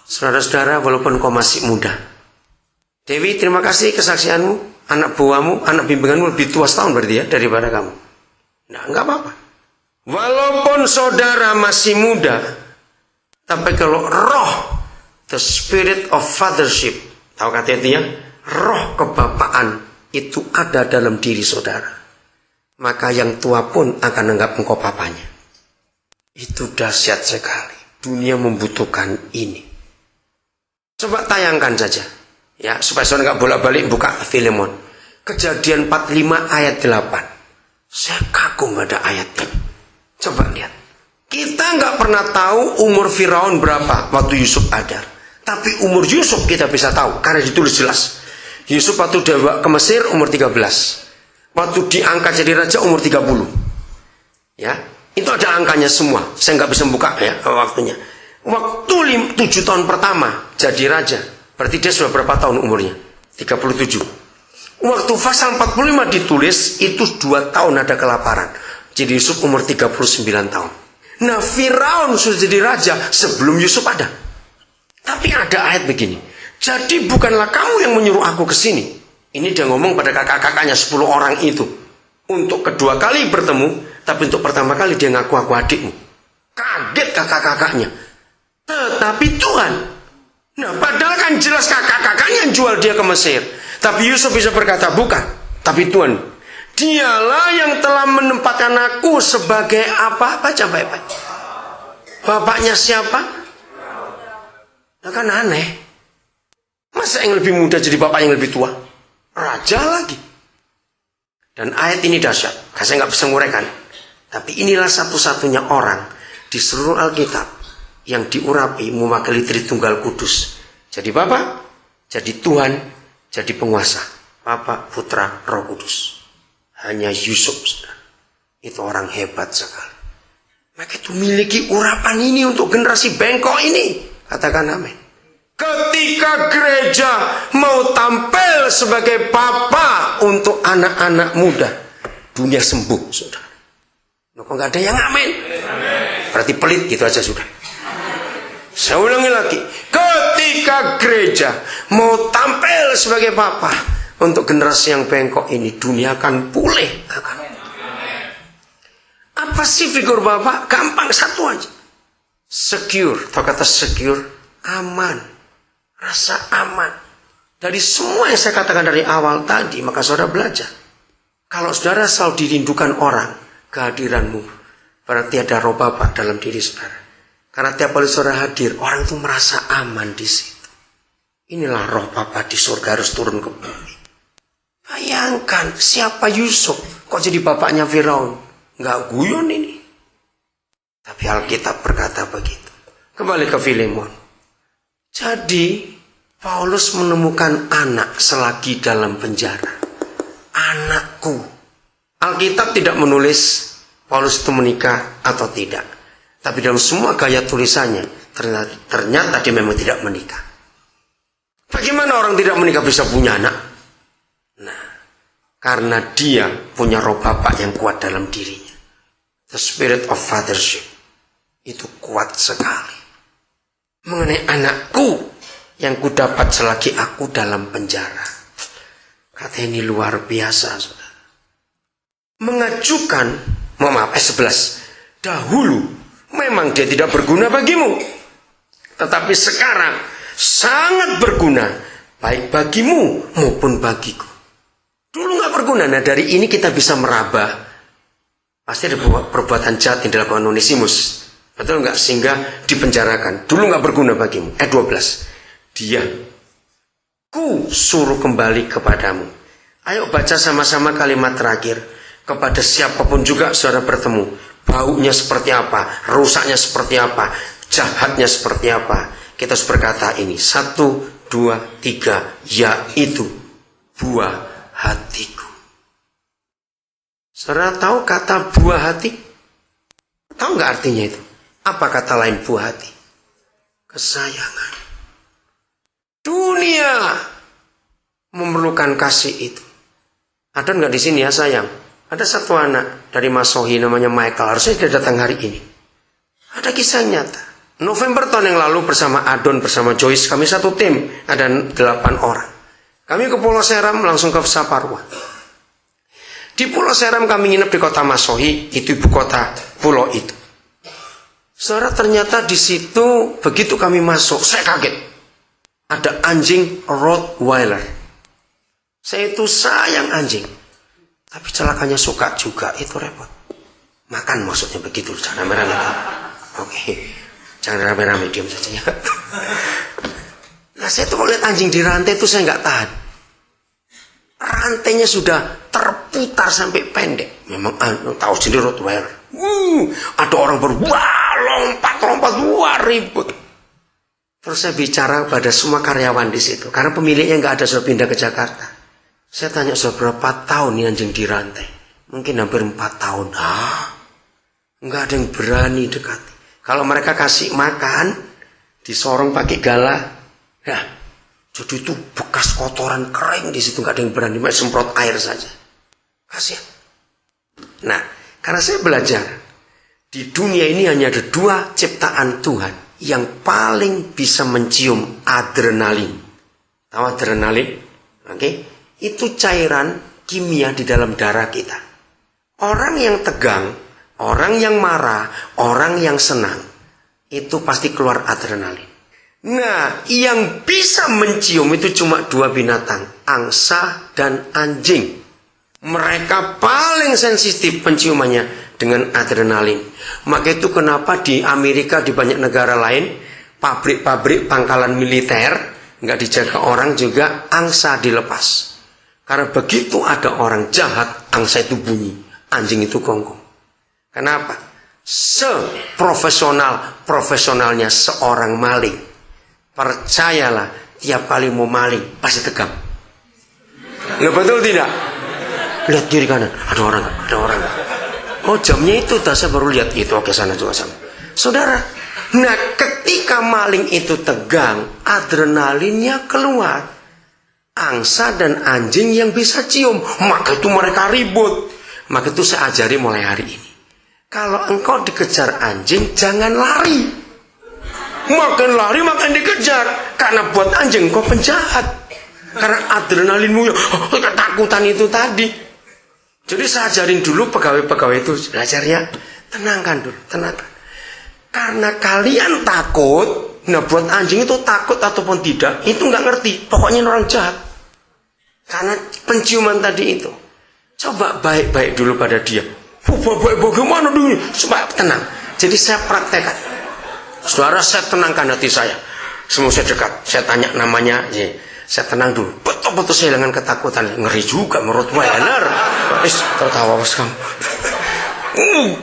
Saudara-saudara, walaupun kau masih muda. Dewi, terima kasih kesaksianmu. Anak buahmu, anak bimbinganmu lebih tua setahun berarti ya daripada kamu. Nah, enggak apa-apa. Walaupun saudara masih muda, tapi kalau roh, the spirit of fathership, tahu kata itu ya, roh kebapaan itu ada dalam diri saudara, maka yang tua pun akan anggap engkau papanya. Itu dahsyat sekali. Dunia membutuhkan ini. Coba tayangkan saja, ya, supaya saudara nggak bolak-balik buka Filemon. Kejadian 45 ayat 8. Saya kagum ada ayat ini. Coba lihat. Kita nggak pernah tahu umur Firaun berapa waktu Yusuf ada. Tapi umur Yusuf kita bisa tahu karena ditulis jelas. Yusuf waktu dibawa ke Mesir umur 13. Waktu diangkat jadi raja umur 30. Ya, itu ada angkanya semua. Saya nggak bisa buka ya waktunya. Waktu 7 tahun pertama jadi raja, berarti dia sudah berapa tahun umurnya? 37. Waktu pasal 45 ditulis, itu 2 tahun ada kelaparan. Jadi Yusuf umur 39 tahun. Nah, Firaun sudah jadi raja sebelum Yusuf ada. Tapi ada ayat begini. Jadi bukanlah kamu yang menyuruh aku ke sini. Ini dia ngomong pada kakak-kakaknya 10 orang itu. Untuk kedua kali bertemu, tapi untuk pertama kali dia ngaku aku adikmu. Kaget kakak-kakaknya. Tetapi Tuhan. Nah, padahal kan jelas kakak-kakaknya yang jual dia ke Mesir. Tapi Yusuf bisa berkata, bukan. Tapi Tuhan, dialah yang telah menempatkan aku sebagai apa? Baca baik-baik. Bapaknya siapa? Nah, kan aneh. Masa yang lebih muda jadi bapak yang lebih tua? Raja lagi. Dan ayat ini dahsyat. Saya nggak bisa nguraikan. Tapi inilah satu-satunya orang di seluruh Alkitab yang diurapi mewakili Tritunggal Kudus. Jadi Bapa, jadi Tuhan, jadi penguasa. Bapa, Putra, Roh Kudus. Hanya Yusuf, saudara. Itu orang hebat sekali. Mereka itu miliki urapan ini untuk generasi bengkok ini. Katakan amin. Ketika gereja mau tampil sebagai papa untuk anak-anak muda, dunia sembuh, saudara. Kok nggak ada yang amin? Berarti pelit gitu aja sudah. Saya ulangi lagi. Ketika gereja mau tampil sebagai papa untuk generasi yang bengkok ini, dunia akan pulih. Apa sih figur bapak? Gampang, satu aja. Secure. Tahu kata secure? Aman. Rasa aman. Dari semua yang saya katakan dari awal tadi, maka saudara belajar. Kalau saudara selalu dirindukan orang, kehadiranmu, berarti ada roh Bapa dalam diri saudara. Karena tiap kali saudara hadir, orang itu merasa aman di situ. Inilah roh Bapa di surga harus turun ke bumi. Bayangkan, siapa Yusuf? Kok jadi bapaknya Firaun? Nggak guyon ini. Tapi Alkitab berkata begitu. Kembali ke Filemon. Jadi, Paulus menemukan anak selagi dalam penjara. Anakku. Alkitab tidak menulis Paulus itu menikah atau tidak. Tapi dalam semua gaya tulisannya, ternyata dia memang tidak menikah. Bagaimana orang tidak menikah bisa punya anak? Nah, karena dia punya roh Bapa yang kuat dalam dirinya. The spirit of fathership. Itu kuat sekali. Mengenai anakku yang kudapat selagi aku dalam penjara. Kata ini luar biasa, saudara. Mengajukan, 11. Dahulu, memang dia tidak berguna bagimu. Tetapi sekarang, sangat berguna. Baik bagimu maupun bagiku. Dulu gak berguna. Nah, dari ini kita bisa meraba. Pasti ada perbuatan jahat yang dilakukan Onesimus. Betul nggak? Sehingga dipenjarakan. Dulu nggak berguna bagimu. 12. Dia, ku suruh kembali kepadamu. Ayo baca sama-sama kalimat terakhir. Kepada siapapun juga saudara bertemu. Baunya seperti apa? Rusaknya seperti apa? Jahatnya seperti apa? Kita harus berkata ini. 1, 2, 3. Yaitu buah hatiku. Saudara tahu kata buah hati? Tahu nggak artinya itu? Apa kata lain buah hati? Kesayangan. Dunia memerlukan kasih itu. Ada nggak di sini ya sayang? Ada satu anak dari Mas Sohi namanya Michael. Harusnya dia datang hari ini. Ada kisah nyata. November tahun yang lalu bersama Adon, bersama Joyce, kami satu tim, ada 8 orang. Kami ke Pulau Seram langsung ke Saparua. Di Pulau Seram kami nginep di kota Masohi, itu ibu kota pulau itu. Saudara, ternyata di situ begitu kami masuk, saya kaget. Ada anjing Rottweiler. Saya itu sayang anjing. Tapi celakanya suka juga, itu repot. Makan maksudnya begitu, jangan rame-rame. Oke, jangan rame-rame, diam saja ya. Nah, saya tuh kalau lihat anjing di rantai itu saya nggak tahan. Rantainya sudah terputar sampai pendek. Memang tahu sendiri Rottweiler. Ada orang lompat, wah ribut. Terus saya bicara pada semua karyawan di situ, karena pemiliknya nggak ada, sudah pindah ke Jakarta. Saya tanya, sudah berapa tahun nih anjing di rantai? Mungkin hampir 4 tahun. Nggak ada yang berani dekat. Kalau mereka kasih makan, disorong pakai gala, ya, jadi itu bekas kotoran kering di situ, nggak ada yang berani, main semprot air saja. Kasihan. Nah, karena saya belajar di dunia ini hanya ada 2 ciptaan Tuhan yang paling bisa mencium adrenalin. Tahu adrenalin? Oke, itu cairan kimia di dalam darah kita. Orang yang tegang, orang yang marah, orang yang senang, itu pasti keluar adrenalin. Nah, yang bisa mencium itu cuma 2 binatang, angsa dan anjing. Mereka paling sensitif penciumannya dengan adrenalin. Maka itu kenapa di Amerika, di banyak negara lain, pabrik-pabrik pangkalan militer nggak dijaga orang juga, angsa dilepas. Karena begitu ada orang jahat, angsa itu bunyi, anjing itu gonggong. Kenapa? Seprofesionalnya seorang maling, percayalah, tiap kali mau maling pasti tegang. Loh, betul tidak? Lihat kiri kanan, ada orang. Oh, jamnya itu, saya baru lihat itu. Oke, sana juga sama. Saudara, nah ketika maling itu tegang, adrenalinnya keluar. Angsa dan anjing yang bisa cium, maka itu mereka ribut. Maka itu saya ajari mulai hari ini. Kalau engkau dikejar anjing, jangan lari. Makin lari, makin dikejar. Karena buat anjing engkau penjahat. Karena adrenalinmu, ketakutan itu tadi. Jadi saya ajarin dulu pegawai-pegawai itu, belajar ya, tenangkan dulu, tenangkan. Karena kalian takut, nah buat anjing itu takut ataupun tidak, itu nggak ngerti, pokoknya orang jahat. Karena penciuman tadi itu. Coba baik-baik dulu pada dia. Baik bagaimana dulu? Supaya tenang. Jadi saya praktekkan. Saudara, saya tenangkan hati saya. Semua saya dekat, saya tanya namanya, ya. Saya tenang dulu, betul-betul saya dengan ketakutan. Ngeri juga menurut Wailer. Tertawa bos kamu.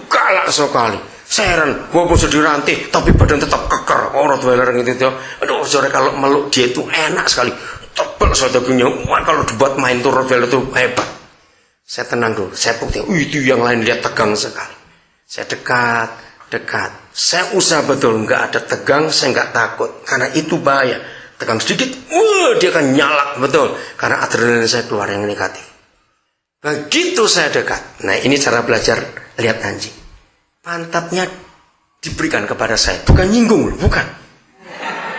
Galak sekali. Saya heran, walaupun sudah dirantai, tapi badan tetap keker. Rottweiler gitu. Aduh, saudara, kalau meluk dia itu enak sekali. Tebal dagingnya. Wah, kalau dibuat main tuh Rottweiler itu hebat. Saya tenang dulu, saya bukti. Itu yang lain lihat tegang sekali. Saya dekat. Saya usaha betul, nggak ada tegang, saya nggak takut. Karena itu bahaya. Tegang sedikit, dia akan nyalak betul. Karena adrenalin saya keluar yang negatif. Begitu saya dekat. Nah, ini cara belajar lihat anjing. Pantatnya diberikan kepada saya, bukan nyinggung, bukan.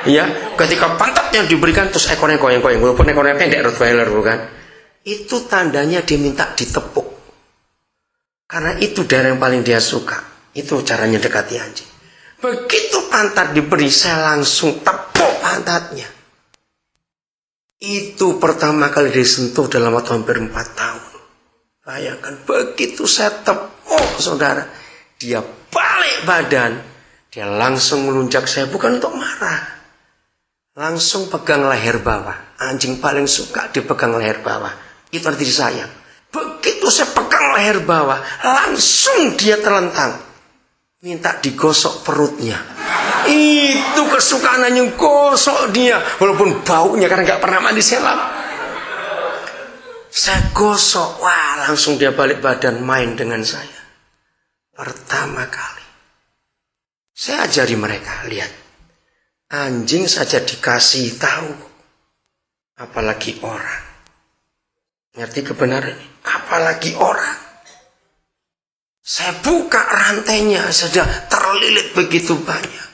Ya, ketika pantatnya diberikan terus ekornya goyang-goyang, walaupun ekornya pendek Rottweiler, bukan. Itu tandanya dia minta ditepuk. Karena itu daerah yang paling dia suka. Itu caranya dekati anjing. Begitu pantat diberi, saya langsung tepuk pantatnya. Itu pertama kali disentuh dalam waktu hampir 4 tahun. Bayangkan, begitu saya tepuk, saudara, dia balik badan, dia langsung melunjak saya, bukan untuk marah. Langsung pegang leher bawah. Anjing paling suka dipegang leher bawah. Itu arti disayang. Begitu saya pegang leher bawah, langsung dia terlentang. Minta digosok perutnya. Itu kesukaannya, gosok dia. Walaupun baunya karena nggak pernah mandi selam. Saya gosok, wah langsung dia balik badan main dengan saya. Pertama kali. Saya ajari mereka, lihat. Anjing saja dikasih tahu. Apalagi orang. Ngerti kebenaran ini? Apalagi orang. Saya buka rantainya, sudah terlilit begitu banyak.